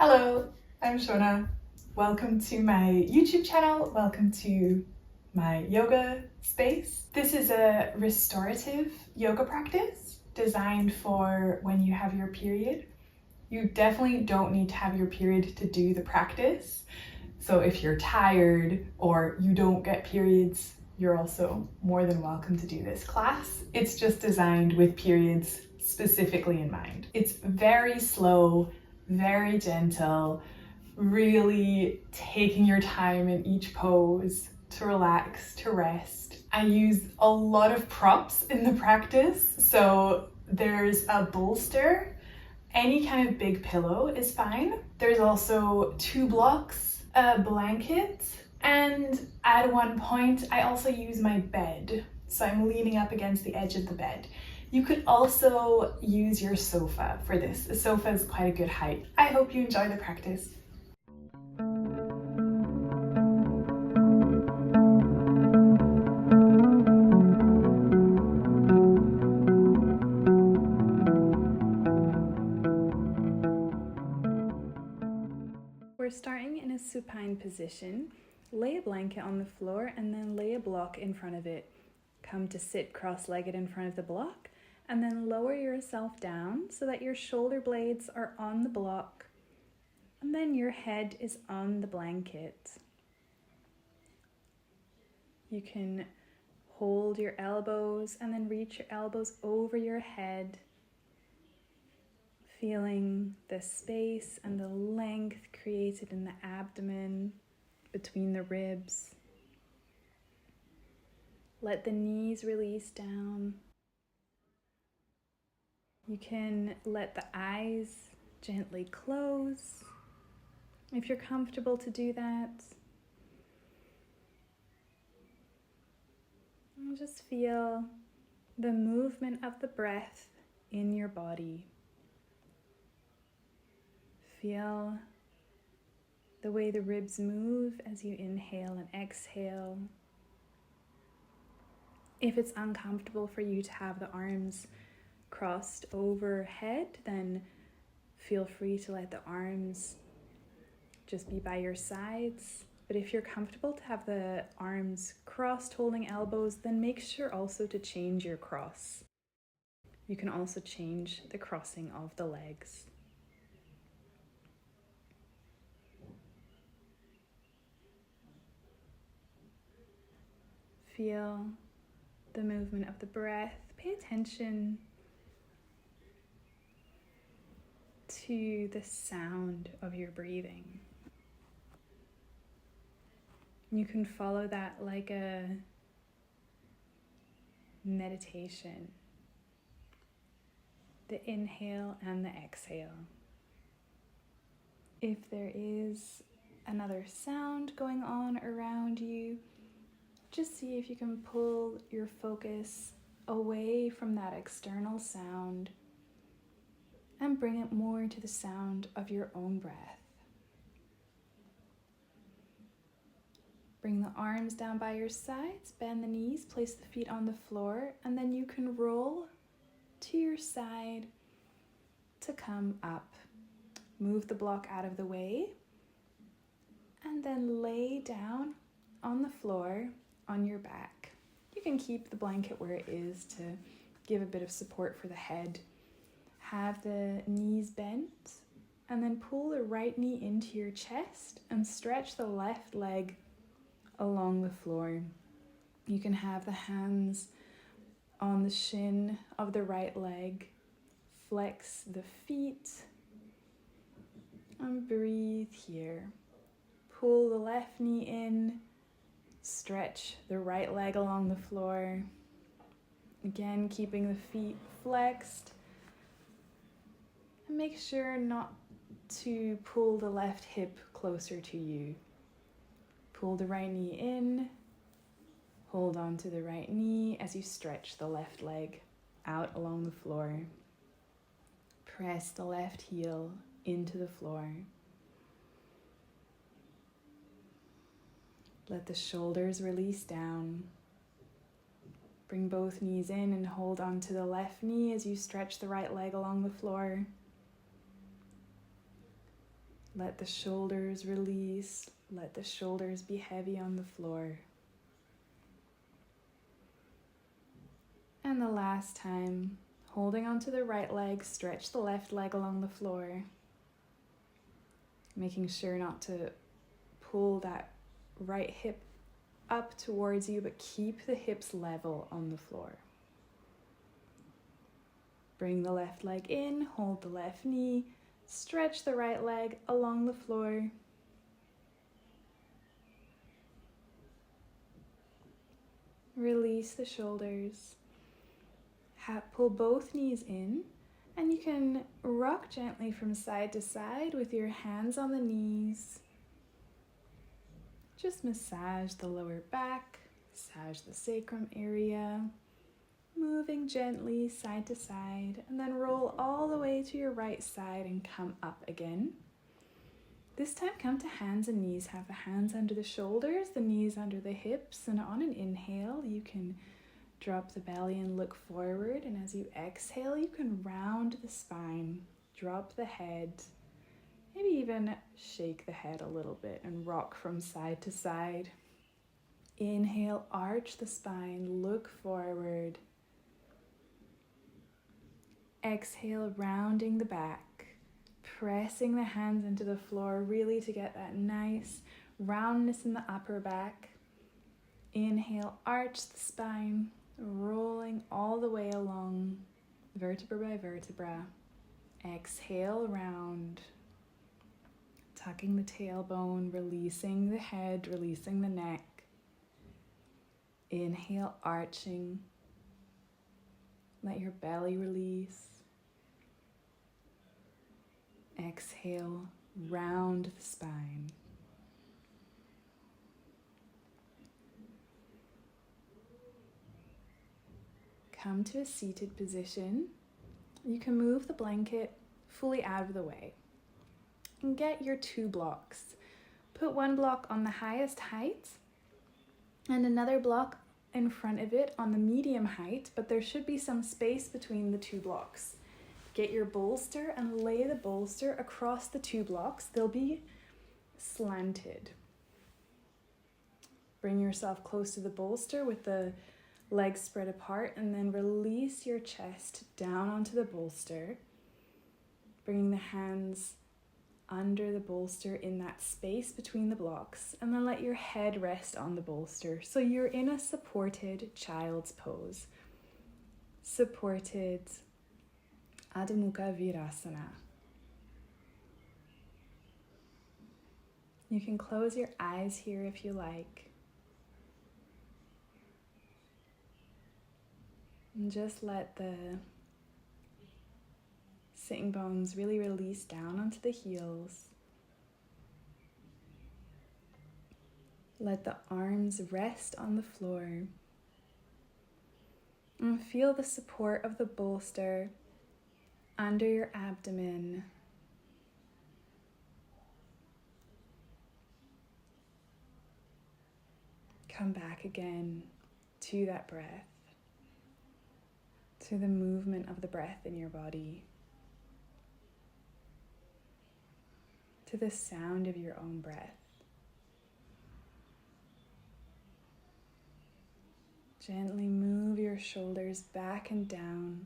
Hello, I'm Shona. Welcome to my YouTube channel. Welcome to my yoga space. This is a restorative yoga practice designed for when you have your period. You definitely don't need to have your period to do the practice. So if you're tired or you don't get periods, you're also more than welcome to do this class. It's just designed with periods specifically in mind. It's very slow, very gentle, really taking your time in each pose to relax, to rest. I use a lot of props in the practice. So there's a bolster, any kind of big pillow is fine. There's also 2 blocks, a blanket, and at one point I also use my bed. So I'm leaning up against the edge of the bed. You could also use your sofa for this. A sofa is quite a good height. I hope you enjoy the practice. We're starting in a supine position. Lay a blanket on the floor and then lay a block in front of it. Come to sit cross-legged in front of the block and then lower yourself down so that your shoulder blades are on the block and then your head is on the blanket. You can hold your elbows and then reach your elbows over your head, feeling the space and the length created in the abdomen between the ribs. Let the knees release down. You can let the eyes gently close if you're comfortable to do that. And just feel the movement of the breath in your body. Feel the way the ribs move as you inhale and exhale. If it's uncomfortable for you to have the arms crossed overhead, then feel free to let the arms just be by your sides. But if you're comfortable to have the arms crossed holding elbows, then make sure also to change your cross. You can also change the crossing of the legs. Feel the movement of the breath. Pay attention to the sound of your breathing. You can follow that like a meditation. The inhale and the exhale. If there is another sound going on around you, just see if you can pull your focus away from that external sound and bring it more to the sound of your own breath. Bring the arms down by your sides, bend the knees, place the feet on the floor, and then you can roll to your side to come up. Move the block out of the way, and then lay down on the floor on your back. You can keep the blanket where it is to give a bit of support for the head. Have the knees bent, and then pull the right knee into your chest and stretch the left leg along the floor. You can have the hands on the shin of the right leg. Flex the feet and breathe here. Pull the left knee in, stretch the right leg along the floor. Again, keeping the feet flexed. And make sure not to pull the left hip closer to you. Pull the right knee in, hold on to the right knee as you stretch the left leg out along the floor. Press the left heel into the floor. Let the shoulders release down. Bring both knees in and hold on to the left knee as you stretch the right leg along the floor. Let the shoulders release. Let the shoulders be heavy on the floor. And the last time, holding onto the right leg, stretch the left leg along the floor. Making sure not to pull that right hip up towards you, but keep the hips level on the floor. Bring the left leg in, hold the left knee, stretch the right leg along the floor. Release the shoulders. Pull both knees in, and you can rock gently from side to side with your hands on the knees. Just massage the lower back, massage the sacrum area, moving gently side to side, and then roll all the way to your right side and come up again. This time come to hands and knees. Have the hands under the shoulders, the knees under the hips, and on an inhale, you can drop the belly and look forward, and as you exhale, you can round the spine, drop the head, maybe even shake the head a little bit and rock from side to side. Inhale, arch the spine, look forward. Exhale, rounding the back, pressing the hands into the floor really to get that nice roundness in the upper back. Inhale, arch the spine, rolling all the way along, vertebra by vertebra. Exhale, round. Tucking the tailbone, releasing the head, releasing the neck. Inhale, arching. Let your belly release. Exhale, round the spine. Come to a seated position. You can move the blanket fully out of the way. And get your 2 blocks. Put one block on the highest height and another block in front of it on the medium height, but there should be some space between the 2 blocks. Get your bolster and lay the bolster across the 2 blocks. They'll be slanted. Bring yourself close to the bolster with the legs spread apart, and then release your chest down onto the bolster, bringing the hands under the bolster in that space between the blocks, and then let your head rest on the bolster. So you're in a supported child's pose. Supported Adho Mukha Virasana. You can close your eyes here if you like. And just let the sitting bones really release down onto the heels. Let the arms rest on the floor. And feel the support of the bolster under your abdomen. Come back again to that breath, to the movement of the breath in your body, to the sound of your own breath. Gently move your shoulders back and down.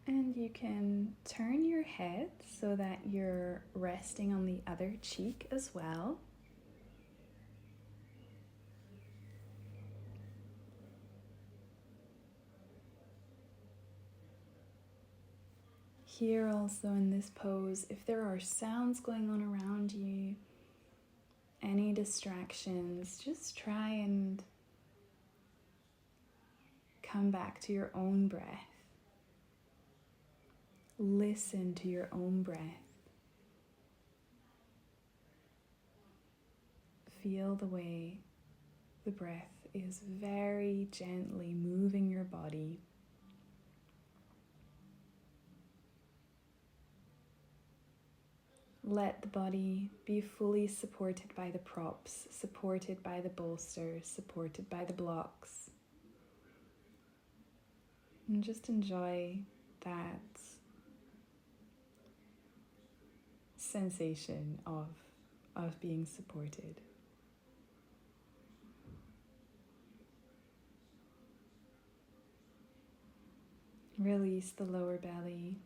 And you can turn your head so that you're resting on the other cheek as well. Here also in this pose, if there are sounds going on around you, any distractions, just try and come back to your own breath. Listen to your own breath. Feel the way the breath is very gently moving your body. Let the body be fully supported by the props, supported by the bolster, supported by the blocks. And just enjoy that sensation of being supported. Release the lower belly.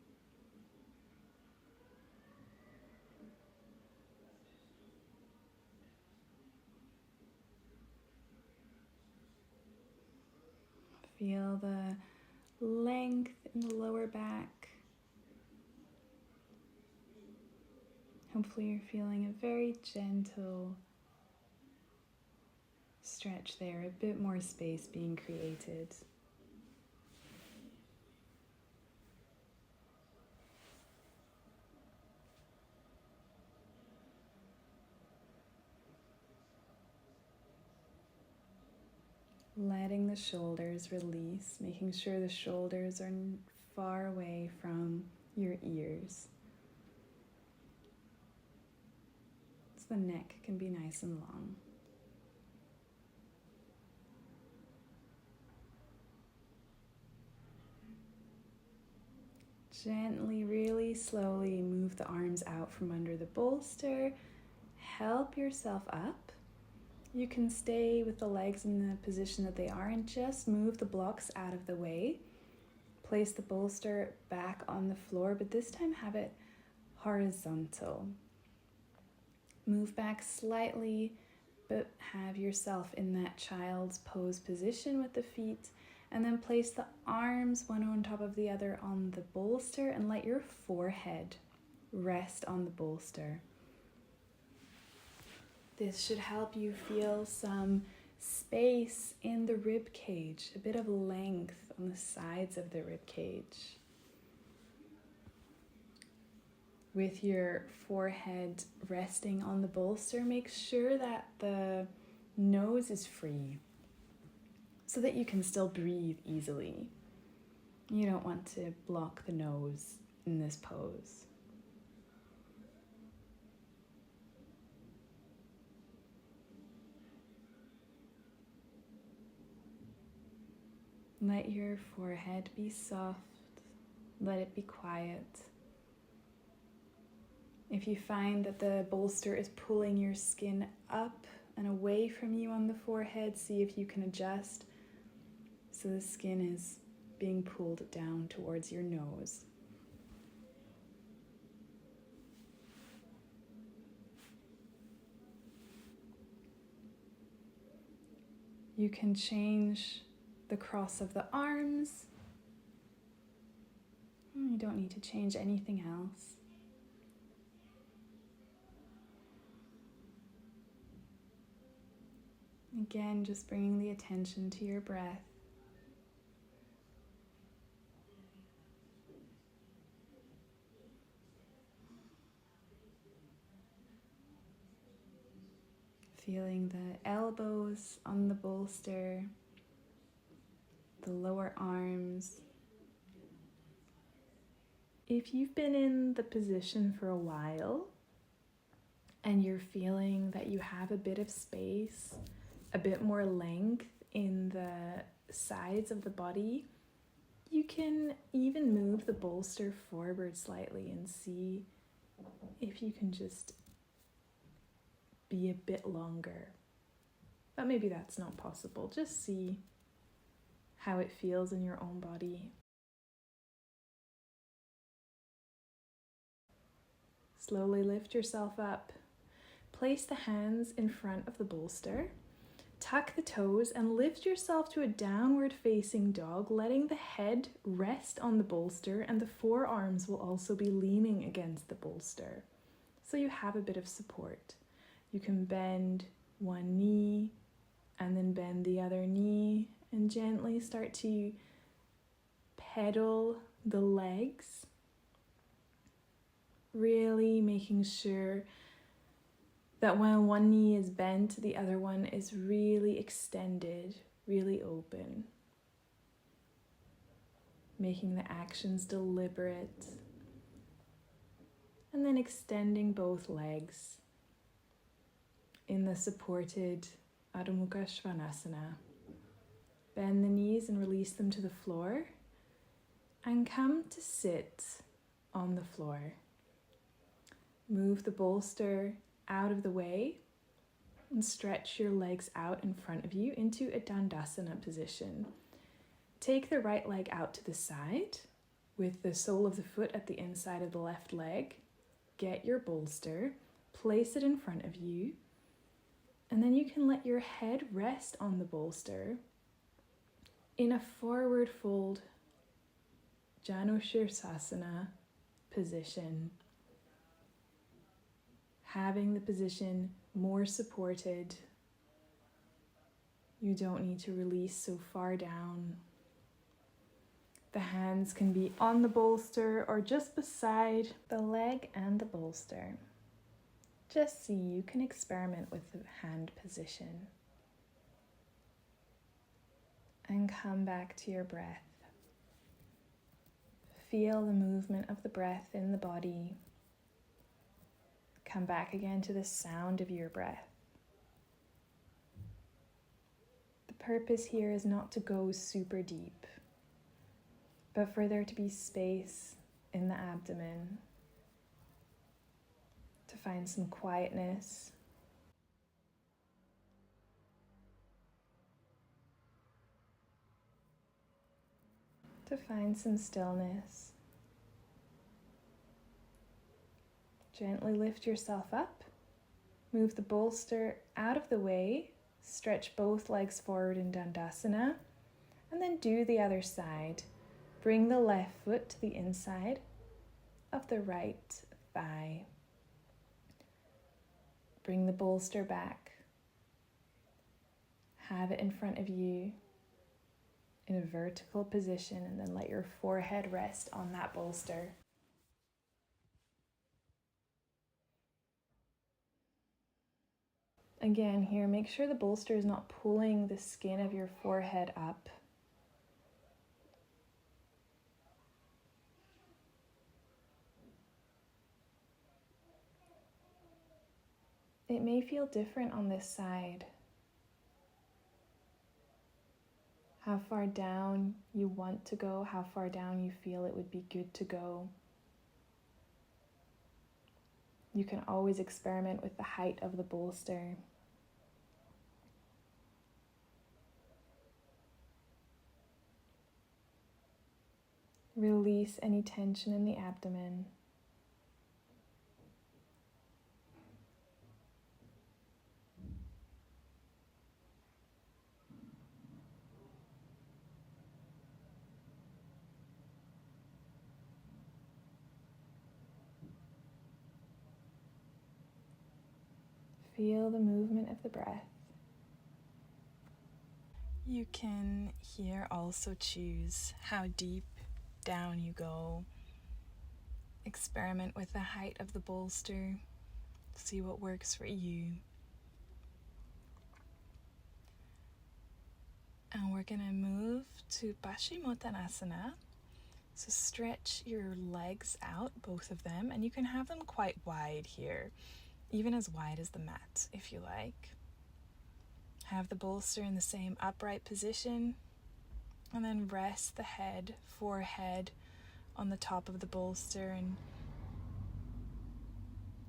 Feel the length in the lower back. Hopefully you're feeling a very gentle stretch there, a bit more space being created. Letting the shoulders release, making sure the shoulders are far away from your ears. So the neck can be nice and long. Gently, really slowly move the arms out from under the bolster. Help yourself up. You can stay with the legs in the position that they are and just move the blocks out of the way. Place the bolster back on the floor, but this time have it horizontal. Move back slightly, but have yourself in that child's pose position with the feet, and then place the arms one on top of the other on the bolster and let your forehead rest on the bolster. This should help you feel some space in the rib cage, a bit of length on the sides of the rib cage. With your forehead resting on the bolster, make sure that the nose is free so that you can still breathe easily. You don't want to block the nose in this pose. Let your forehead be soft. Let it be quiet. If you find that the bolster is pulling your skin up and away from you on the forehead, see if you can adjust so the skin is being pulled down towards your nose. You can change the cross of the arms. You don't need to change anything else. Again, just bringing the attention to your breath. Feeling the elbows on the bolster, the lower arms. If you've been in the position for a while and you're feeling that you have a bit of space, a bit more length in the sides of the body, you can even move the bolster forward slightly and see if you can just be a bit longer. But maybe that's not possible. Just see how it feels in your own body. Slowly lift yourself up. Place the hands in front of the bolster. Tuck the toes and lift yourself to a downward facing dog, letting the head rest on the bolster, and the forearms will also be leaning against the bolster. So you have a bit of support. You can bend one knee and then bend the other knee and gently start to pedal the legs, really making sure that when one knee is bent, the other one is really extended, really open. Making the actions deliberate and then extending both legs in the supported Adho Mukha Svanasana. Bend the knees and release them to the floor and come to sit on the floor. Move the bolster out of the way and stretch your legs out in front of you into a Dandasana position. Take the right leg out to the side with the sole of the foot at the inside of the left leg. Get your bolster, place it in front of you, and then you can let your head rest on the bolster in a forward fold Janu Shirsasana position. Having the position more supported. You don't need to release so far down. The hands can be on the bolster or just beside the leg and the bolster. Just so you can experiment with the hand position. And come back to your breath. Feel the movement of the breath in the body. Come back again to the sound of your breath. The purpose here is not to go super deep, but for there to be space in the abdomen, to find some quietness, to find some stillness. Gently lift yourself up, move the bolster out of the way, stretch both legs forward in Dandasana, and then do the other side. Bring the left foot to the inside of the right thigh. Bring the bolster back. Have it in front of you in a vertical position, and then let your forehead rest on that bolster. Again, here, make sure the bolster is not pulling the skin of your forehead up. It may feel different on this side. How far down you want to go, how far down you feel it would be good to go. You can always experiment with the height of the bolster. Release any tension in the abdomen. Feel the movement of the breath. You can here also choose how deep down you go. Experiment with the height of the bolster. See what works for you. And we're going to move to Paschimottanasana. So stretch your legs out, both of them, and you can have them quite wide here. Even as wide as the mat, if you like. Have the bolster in the same upright position, and then rest the head, forehead, on the top of the bolster, and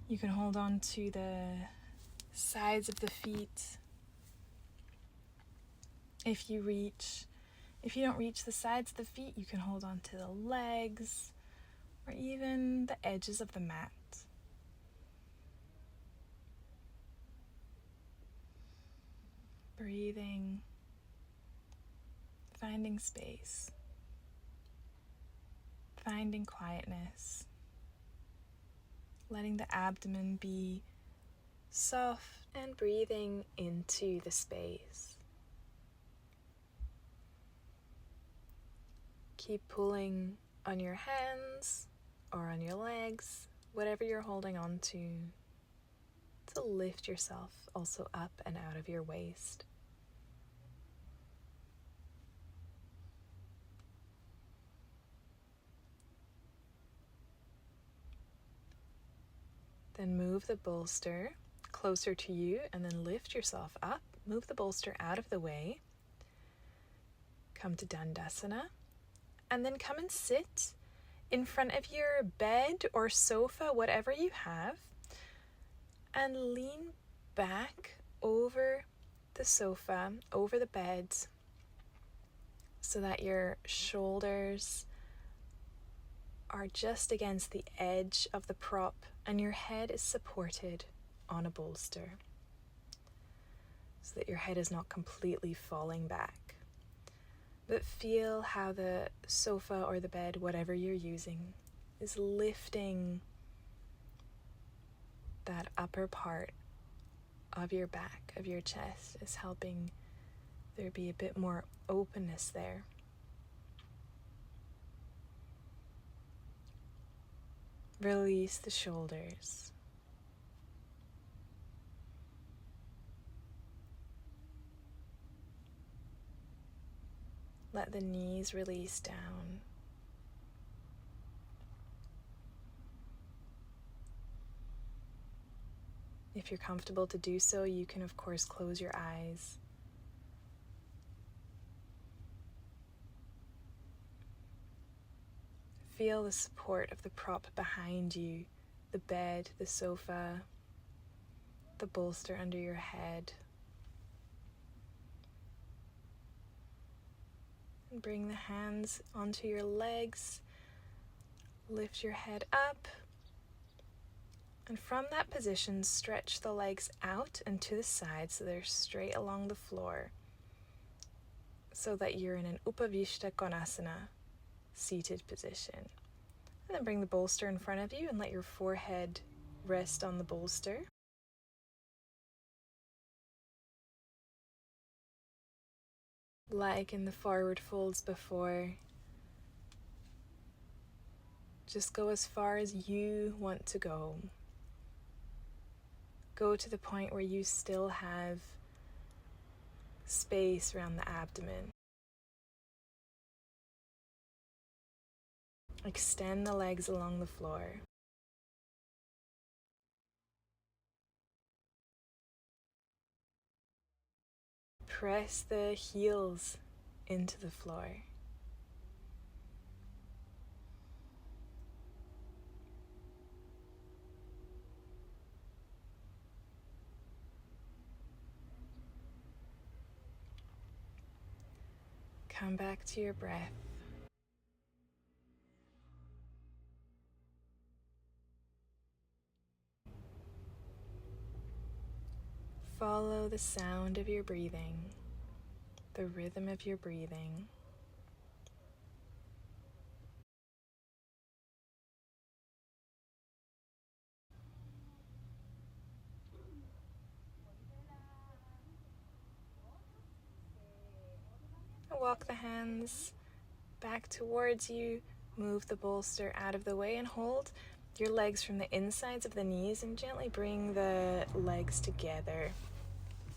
you can hold on to the sides of the feet if you reach. If you don't reach the sides of the feet, you can hold on to the legs, or even the edges of the mat. Breathing, finding space, finding quietness, letting the abdomen be soft, and breathing into the space. Keep pulling on your hands or on your legs, whatever you're holding on to lift yourself also up and out of your waist. Then move the bolster closer to you and then lift yourself up. Move the bolster out of the way. Come to Dandasana. And then come and sit in front of your bed or sofa, whatever you have, and lean back over the sofa, over the bed, so that your shoulders are just against the edge of the prop and your head is supported on a bolster, so that your head is not completely falling back. But feel how the sofa or the bed, whatever you're using, is lifting that upper part of your back, of your chest, is helping there be a bit more openness there. Release the shoulders. Let the knees release down. If you're comfortable to do so, you can of course close your eyes. Feel the support of the prop behind you, the bed, the sofa, the bolster under your head. And bring the hands onto your legs. Lift your head up. And from that position, stretch the legs out and to the side so they're straight along the floor, so that you're in an Upavishta Konasana, seated position. And then bring the bolster in front of you and let your forehead rest on the bolster. Like in the forward folds before, just go as far as you want to go. Go to the point where you still have space around the abdomen. Extend the legs along the floor. Press the heels into the floor. Come back to your breath. Follow the sound of your breathing, the rhythm of your breathing. Walk the hands back towards you. Move the bolster out of the way and hold your legs from the insides of the knees and gently bring the legs together.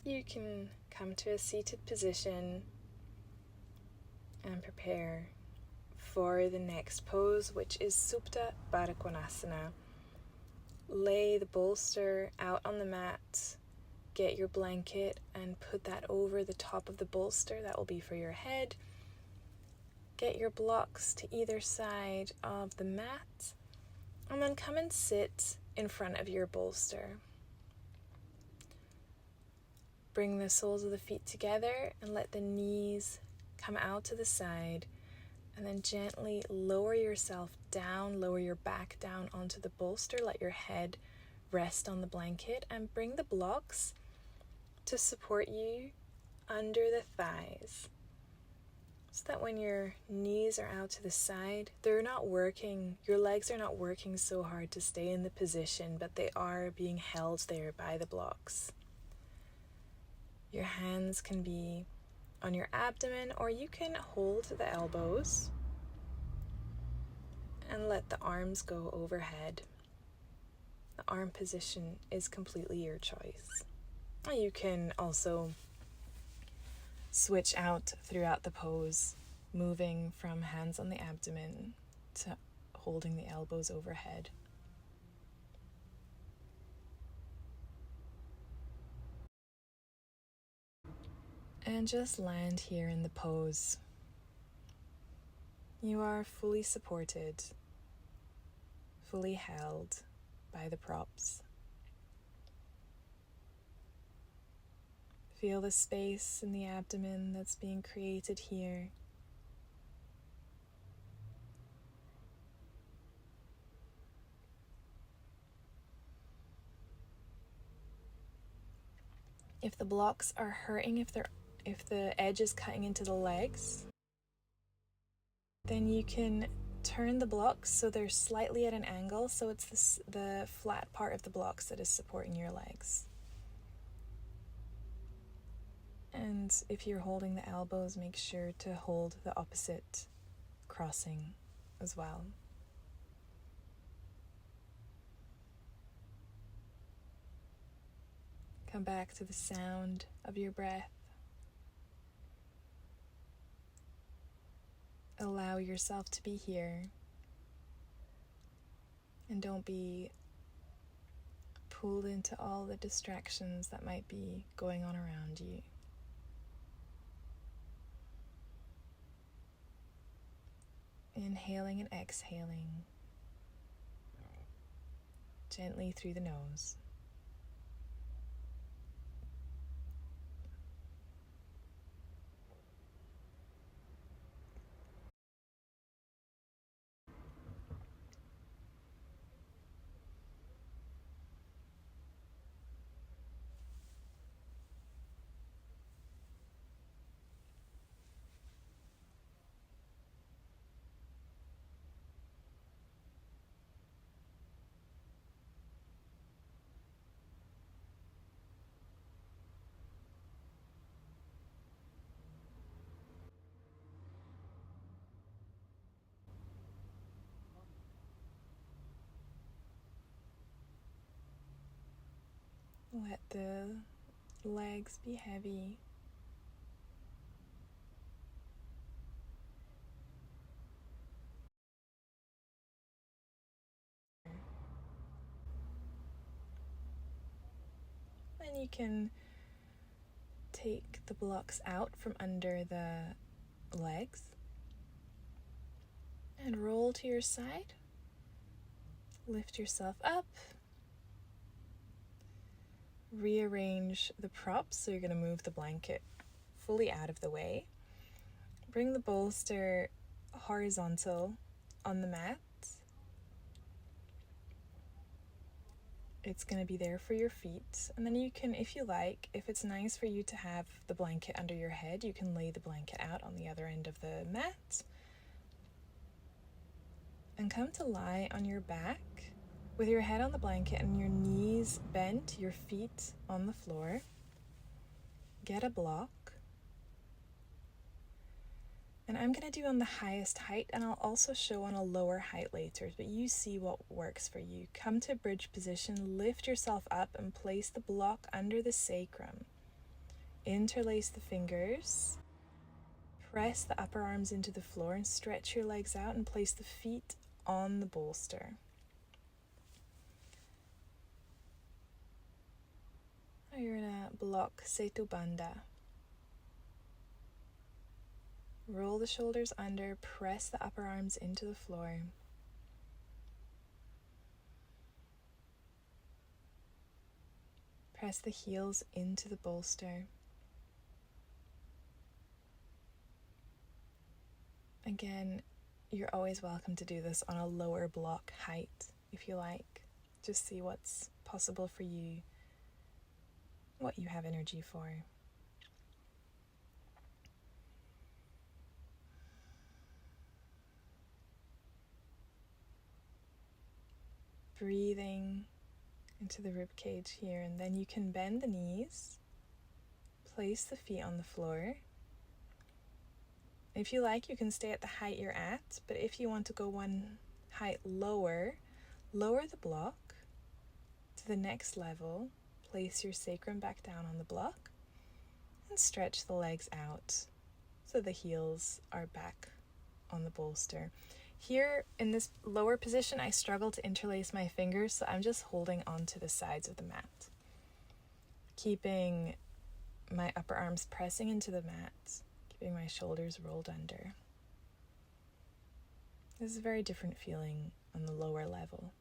You can come to a seated position and prepare for the next pose, which is Supta Baddha Konasana. Lay the bolster out on the mat. Get your blanket and put that over the top of the bolster. That will be for your head. Get your blocks to either side of the mat, and then come and sit in front of your bolster. Bring the soles of the feet together and let the knees come out to the side, and then gently lower yourself down, lower your back down onto the bolster. Let your head rest on the blanket and bring the blocks to support you under the thighs, so that when your knees are out to the side, they're not working, your legs are not working so hard to stay in the position, but they are being held there by the blocks. Your hands can be on your abdomen, or you can hold the elbows and let the arms go overhead. The arm position is completely your choice. You can also switch out throughout the pose, moving from hands on the abdomen to holding the elbows overhead. And just land here in the pose. You are fully supported, fully held by the props. Feel the space in the abdomen that's being created here. If the blocks are hurting, if the edge is cutting into the legs, then you can turn the blocks so they're slightly at an angle, so it's the flat part of the blocks that is supporting your legs. And if you're holding the elbows, make sure to hold the opposite crossing as well. Come back to the sound of your breath. Allow yourself to be here. And don't be pulled into all the distractions that might be going on around you. Inhaling and exhaling gently through the nose. Let the legs be heavy. Then you can take the blocks out from under the legs and roll to your side. Lift yourself up. Rearrange the props, so you're going to move the blanket fully out of the way. Bring the bolster horizontal on the mat. It's going to be there for your feet. And then you can, if you like, if it's nice for you to have the blanket under your head, you can lay the blanket out on the other end of the mat. And come to lie on your back with your head on the blanket and your knees bent, your feet on the floor. Get a block. And I'm going to do on the highest height, and I'll also show on a lower height later, but you see what works for you. Come to bridge position, lift yourself up and place the block under the sacrum. Interlace the fingers. Press the upper arms into the floor and stretch your legs out and place the feet on the bolster. Now you're in a block Setu Bandha. Roll the shoulders under, press the upper arms into the floor. Press the heels into the bolster. Again, you're always welcome to do this on a lower block height if you like. Just see what's possible for you, what you have energy for. Breathing into the rib cage here, and then you can bend the knees, place the feet on the floor. If you like, you can stay at the height you're at, but if you want to go one height lower, lower the block to the next level, place your sacrum back down on the block, and stretch the legs out so the heels are back on the bolster. Here in this lower position, I struggle to interlace my fingers, so I'm just holding onto the sides of the mat, keeping my upper arms pressing into the mat, keeping my shoulders rolled under. This is a very different feeling on the lower level.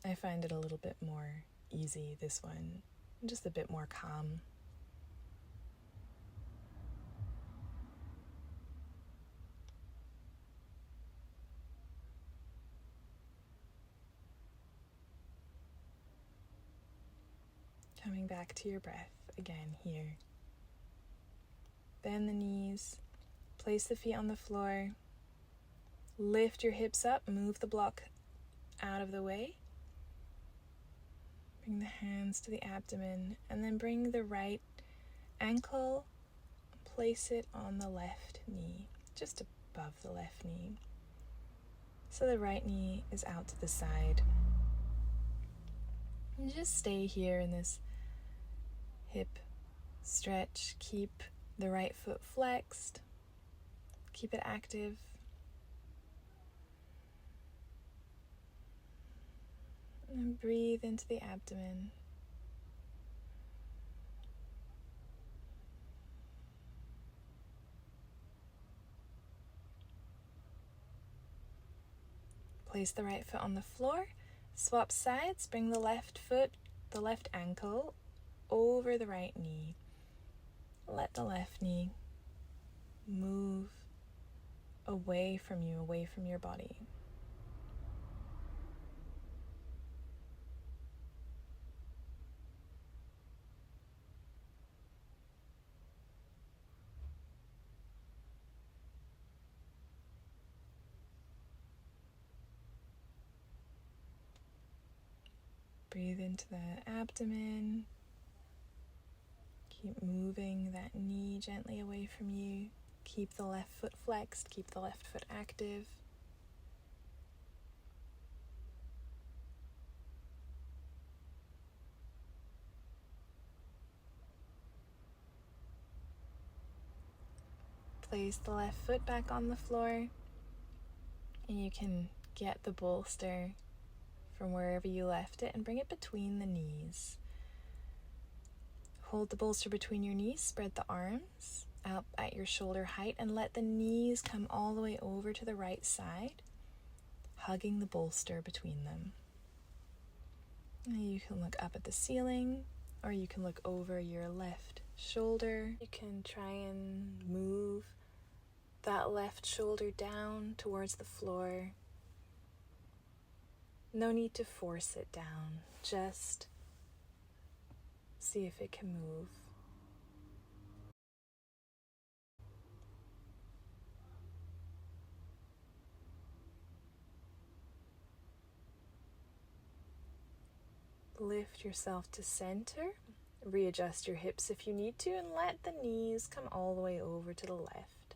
I find it a little bit more easy, this one, and just a bit more calm. Coming back to your breath again here. Bend the knees, place the feet on the floor, lift your hips up, move the block out of the way. Bring the hands to the abdomen, and then bring the right ankle, place it on the left knee, just above the left knee. So the right knee is out to the side. And just stay here in this hip stretch. Keep the right foot flexed. Keep it active. And breathe into the abdomen. Place the right foot on the floor. Swap sides. Bring the left foot, the left ankle, over the right knee. Let the left knee move away from you, away from your body. Breathe into the abdomen. Keep moving that knee gently away from you. Keep the left foot flexed, keep the left foot active. Place the left foot back on the floor, and you can get the bolster from wherever you left it and bring it between the knees. Hold the bolster between your knees, spread the arms up at your shoulder height, and let the knees come all the way over to the right side, hugging the bolster between them. You can look up at the ceiling, or you can look over your left shoulder. You can try and move that left shoulder down towards the floor. No need to force it down, just see if it can move. Lift yourself to center, readjust your hips if you need to, and let the knees come all the way over to the left.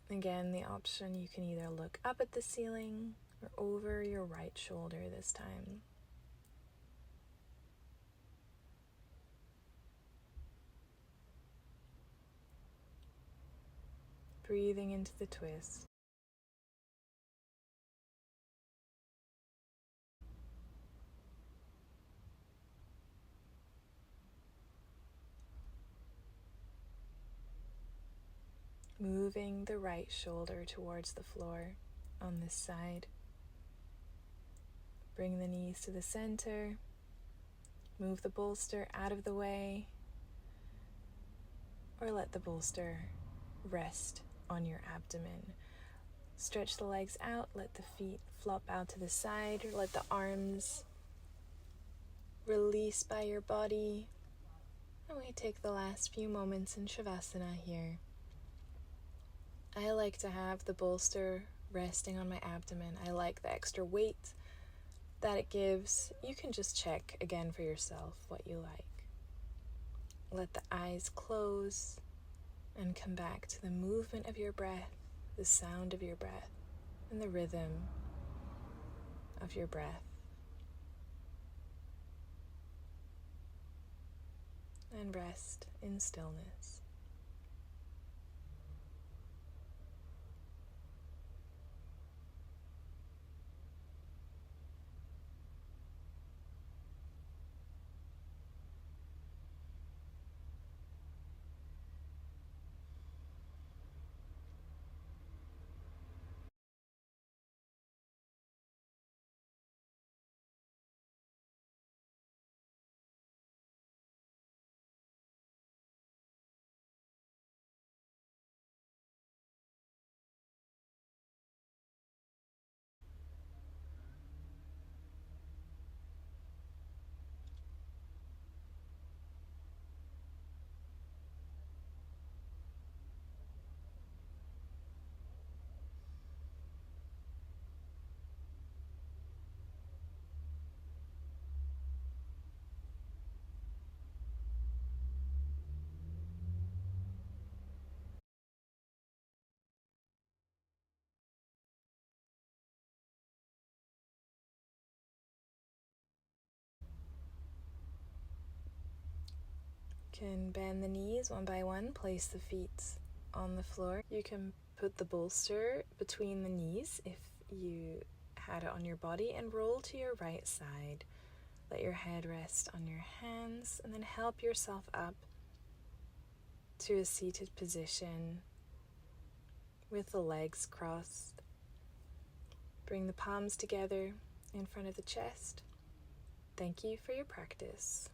Again, the option, you can either look up at the ceiling or over your right shoulder this time. Breathing into the twist. Moving the right shoulder towards the floor on this side. Bring the knees to the center. Move the bolster out of the way, or let the bolster rest on your abdomen. Stretch the legs out, let the feet flop out to the side, or let the arms release by your body. And we take the last few moments in Shavasana here. I like to have the bolster resting on my abdomen. I like the extra weight that it gives. You can just check again for yourself what you like. Let the eyes close and come back to the movement of your breath, the sound of your breath, and the rhythm of your breath. And rest in stillness. can bend the knees one by one, place the feet on the floor. You can put the bolster between the knees if you had it on your body, and roll to your right side. Let your head rest on your hands, and then help yourself up to a seated position with the legs crossed. Bring the palms together in front of the chest. Thank you for your practice.